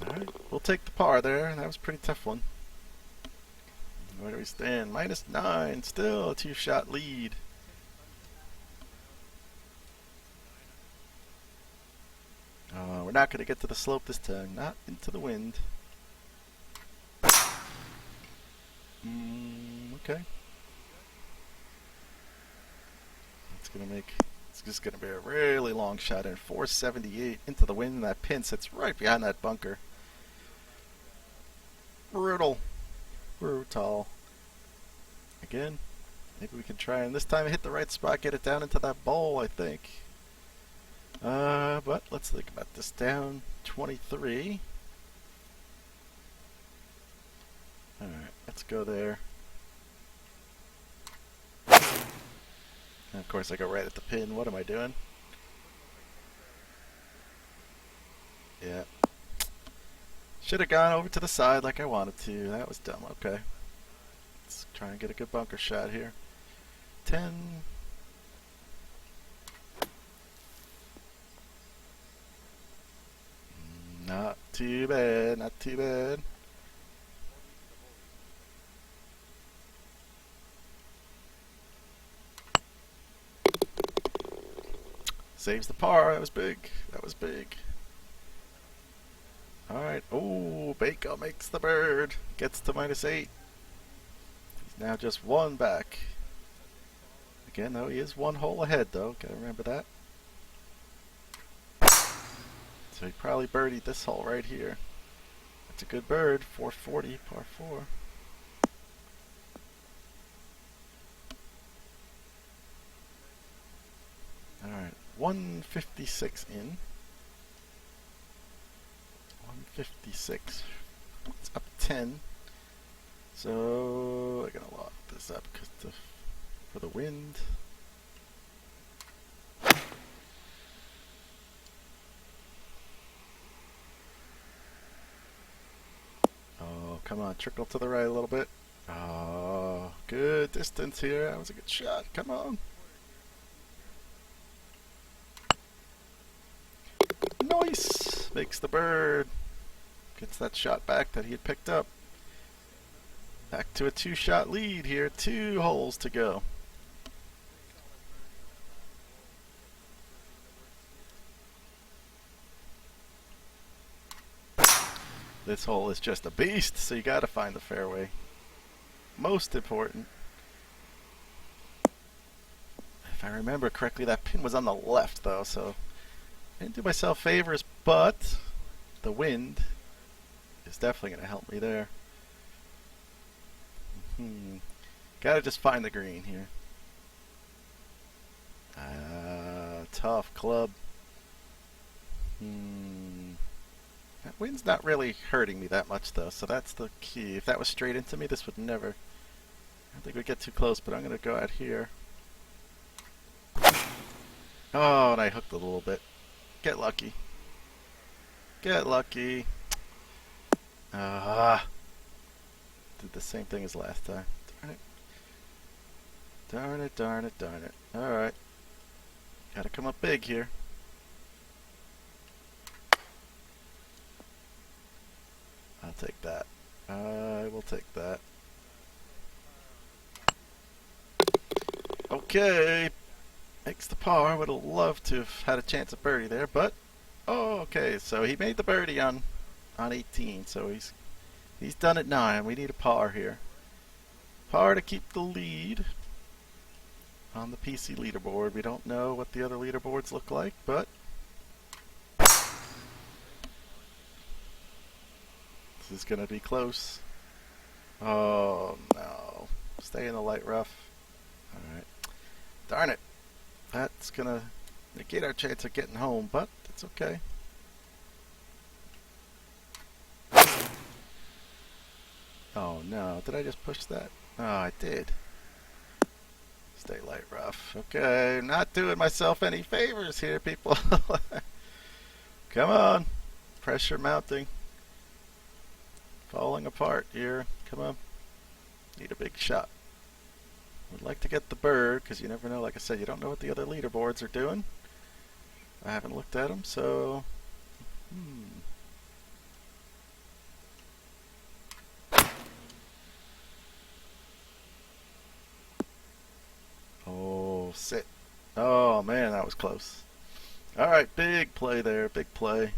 Alright, we'll take the par there. That was a pretty tough one. Where do we stand? -9, still a 2-shot lead. We're not going to get to the slope this time. Not into the wind. Okay. It's just going to be a really long shot in. 478 into the wind. That pin sits right behind that bunker. Brutal. Brutal. Again, maybe we can try and this time hit the right spot, get it down into that bowl, I think. But let's think about this. Down 23. Alright, let's go there. And of course I go right at the pin. What am I doing? Yeah. Should have gone over to the side like I wanted to. That was dumb. Okay. Let's try and get a good bunker shot here. 10. Not too bad. Not too bad. Saves the par. That was big. That was big. Alright. Oh, Baker makes the bird. Gets to -8. He's now just 1 back. Again, though, he is 1 hole ahead, though. Gotta remember that. So he probably birdied this hole right here. That's a good bird. 440, par 4. Alright, 156 in. 156. It's up 10. So I'm gonna lock this up for the wind. Oh, come on, trickle to the right a little bit. Oh, good distance here. That was a good shot. Come on. Nice! Makes the bird. Gets that shot back that he had picked up. Back to a two-shot lead here. 2 holes to go. This hole is just a beast, so you gotta find the fairway. Most important. If I remember correctly, that pin was on the left, though, so I didn't do myself favors, but the wind is definitely going to help me there. Gotta just find the green here. Tough club. That wind's not really hurting me that much, though, so that's the key. If that was straight into me, this would never... I don't think we'd get too close, but I'm going to go out here. Oh, and I hooked a little bit. Get lucky. Get lucky. Did the same thing as last time. Darn it. Darn it, darn it, darn it. Alright. Gotta come up big here. I'll take that. I will take that. Okay. Makes the par. Would have loved to have had a chance of birdie there, but... Oh, okay. So he made the birdie on 18, so he's done at 9. We need a par here. Par to keep the lead on the PC leaderboard. We don't know what the other leaderboards look like, but this is going to be close. Oh, no. Stay in the light rough. Alright. Darn it. That's going to negate our chance of getting home, but it's okay. Oh no, did I just push that? Oh, I did. Stay light rough. Okay, not doing myself any favors here, people. Come on. Pressure mounting. Falling apart here. Come on. Need a big shot. Would like to get the bird, because you never know. Like I said, you don't know what the other leaderboards are doing. I haven't looked at them, so... Oh, sit. Oh, man, that was close. Alright, big play there. Big play. Right,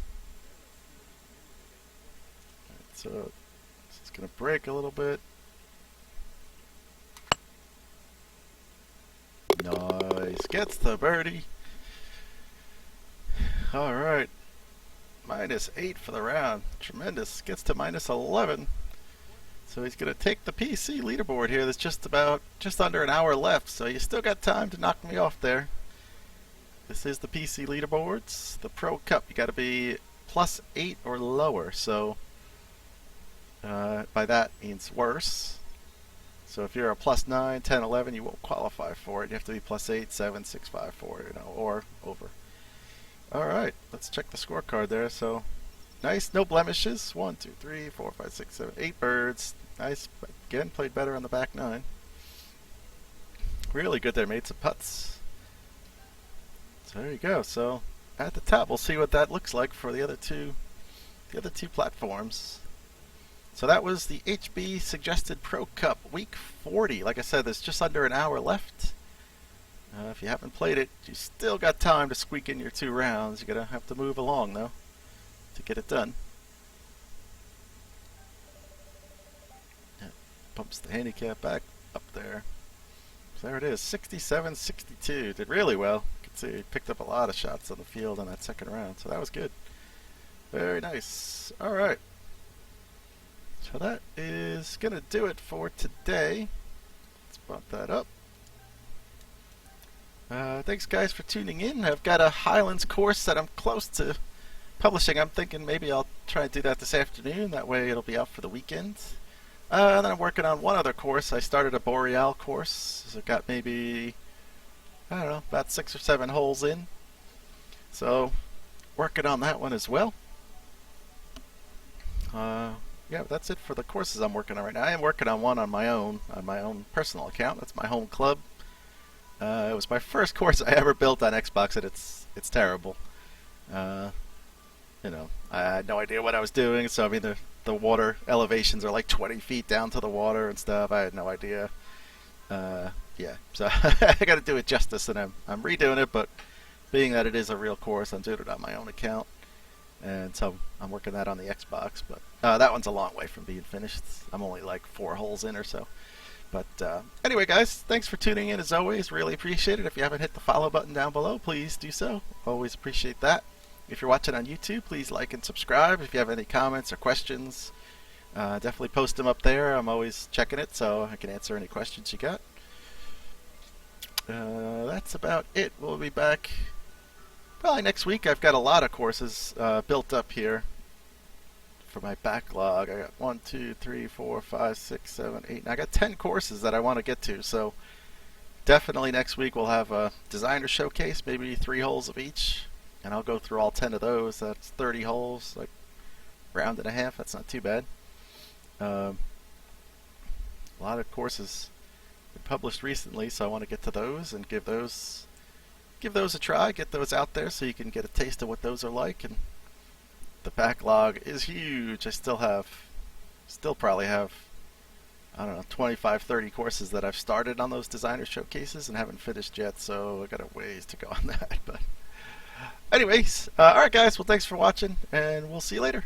so, this is going to break a little bit. Nice. Gets the birdie. Alright. -8 for the round. Tremendous. Gets to -11. So he's going to take the PC leaderboard here. There's just under an hour left. So you still got time to knock me off there. This is the PC leaderboards. The Pro Cup, you got to be +8 or lower. So by that means worse. So if you're a +9, 10, 11, you won't qualify for it. You have to be +8, 7, 6, 5, 4, or over. Alright, let's check the scorecard there. So, nice, no blemishes. 1, 2, 3, 4, 5, 6, 7, 8 birds. Nice, again, played better on the back 9. Really good there, made some putts. So there you go. So, at the top, we'll see what that looks like for the other two platforms. So that was the HB Suggested Pro Cup, week 40. Like I said, there's just under an hour left. If you haven't played it, you still got time to squeak in your 2 rounds. You're going to have to move along, though, to get it done. That bumps the handicap back up there. So there it is, 67-62. Did really well. You can see he picked up a lot of shots on the field in that second round, so that was good. Very nice. All right. So that is going to do it for today. Let's bump that up. Thanks guys for tuning in. I've got a Highlands course that I'm close to publishing. I'm thinking maybe I'll try and do that this afternoon. That way it'll be out for the weekend. And then I'm working on one other course. I started a Boreal course. So I've got maybe, I don't know, about 6 or 7 holes in. So working on that one as well. Yeah, that's it for the courses I'm working on right now. I am working on one on my own personal account. That's my home club. It was my first course I ever built on Xbox, and it's terrible. You know, I had no idea what I was doing, so I'm either the water elevations are like 20 feet down to the water and stuff. I had no idea. Yeah, so I got to do it justice, and I'm redoing it. But being that it is a real course, I'm doing it on my own account, and so I'm working that on the Xbox. But that one's a long way from being finished. I'm only like 4 holes in or so. But anyway, guys, thanks for tuning in as always. Really appreciate it. If you haven't hit the follow button down below, please do so. Always appreciate that. If you're watching on YouTube, please like and subscribe. If you have any comments or questions, definitely post them up there. I'm always checking it, so I can answer any questions you got. That's about it. We'll be back probably next week. I've got a lot of courses built up here for my backlog. I got 1, 2, 3, 4, 5, 6, 7, 8. I got 10 courses that I want to get to. So definitely next week we'll have a designer showcase, maybe 3 holes of each, and I'll go through all 10 of those. That's 30 holes, like round and a half. That's not too bad. A lot of courses been published recently, so I want to get to those and give those a try. Get those out there so you can get a taste of what those are like. And the backlog is huge. I still probably have, I don't know, 25, 30 courses that I've started on those designer showcases and haven't finished yet, so I got a ways to go on that. But anyways, alright guys, well thanks for watching, and we'll see you later.